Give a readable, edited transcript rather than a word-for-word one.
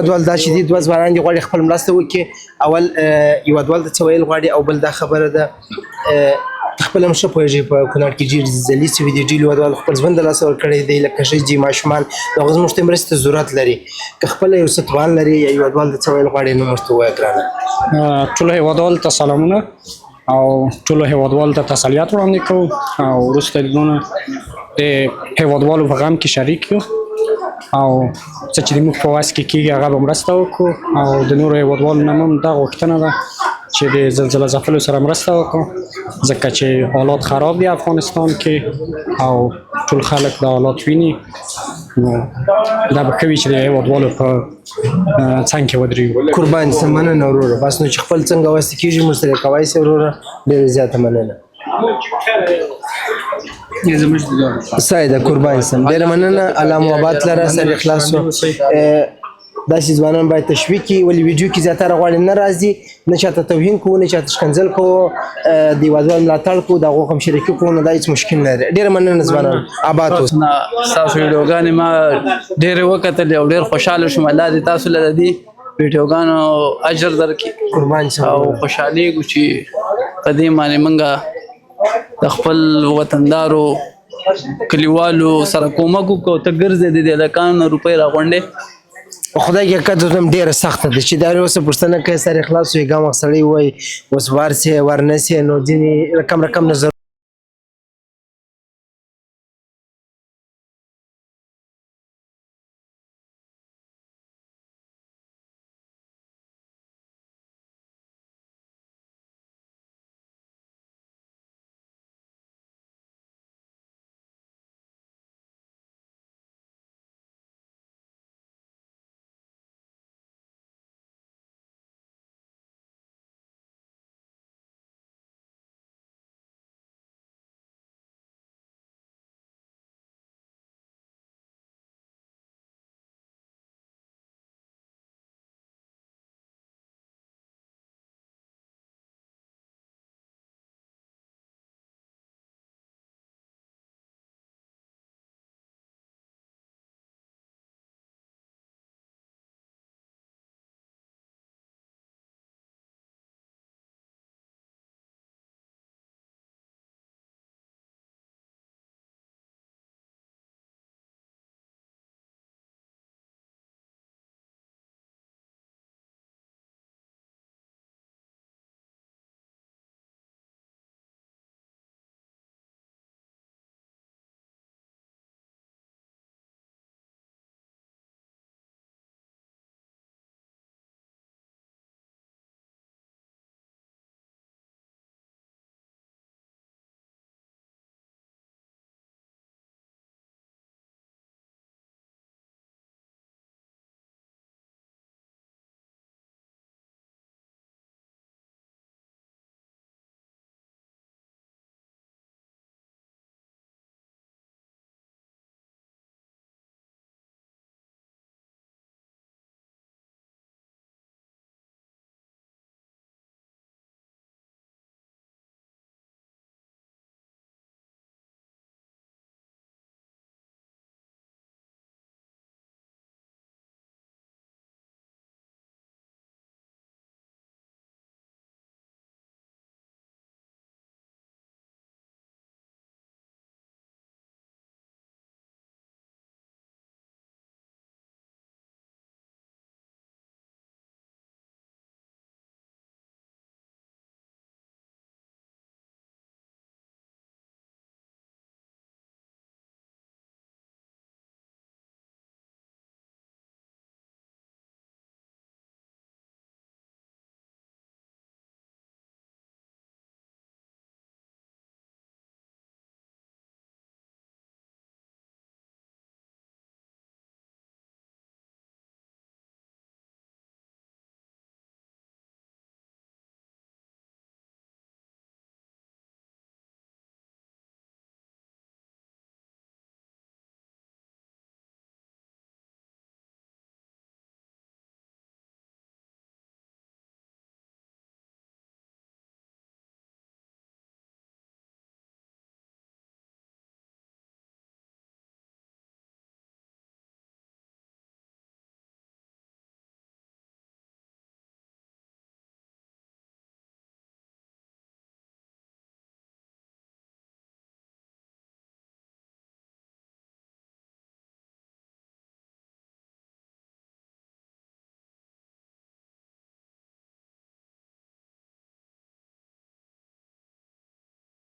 ډول دا چې دي دوه ځوانان دي غواړي خپل مرسته وکړي. اول یوه ډول ته څه ویل غواړي او بل دا خبره ده خپله هم ښه پوهېږي په کونړ کې ډېر زلزلې شوي دي، ډېرو هېوادوالو خپل ژوند د لاسه ورکړی دی لکه ښځې ماشومان نو هغه زموږ ته مرستې ته ضرورت لري. که خپله یو څه توان لري یا هېوادوال ته څه ویل غواړي نو ورته ووایه ګرانه. ټولو هېوادوالو ته سلامونه او ټولو هېوادوالو ته تسلیات وړاندې کوو او وروسته دونه د هېوادوالو په غم کې شریک یو او څه چې زموږ په وس کې کېږي هغه به مرسته وکړو او د نورو هېوادوالو نه هم دا غوښتنه ده چې د زلزله ځپلو سره مرسته وکړو ځکه چې حالات خراب دي افغانستان کې او ټول خلک دا حالات ویني نو دا به ښه وي چې د هېوادوالو په څنګ کې ودرېږو. قربان سم، مننه وروره. بس نو چې خپل څنګه وسې کېږي موږ سره کوای سې وروره، ډېره زیاته مننه. سایده قربان سم، ډېره مننه. الله مو آباد لره، سر اخلاص و. داسې ځوانان باید تشویق کړي ولې ویډیو کې زیاتره غواړي نه راځي نه چاته توهین کوو نه چاته ښکنځل کوو د هېوادوال ملاتړ کوو د هغو همشریکي کوو نو دا هېڅ مشکل نه لري. ډېره مننه ځوانان، آباد اوسئ. ستاسو ویډیوګانې ما ډېرې وکتلې او ډېر خوشحاله شوم. الله دې تاسو له د دې ویډیوګانو اجر درکړي قربان سم او خوشحالېږو چې په دې باندې موږ د خپل وطندارو کلیوالو سره کومک وکړو. ته ګرځې د دې هلکانو روپۍ راغونډې خدای کې کده هم ډېره سخته ده چې دا اوس پوښتنه کوي سر اخلاص وي ګام سړی وای اوس ورسې ورنسې نو ځینې رقم نظر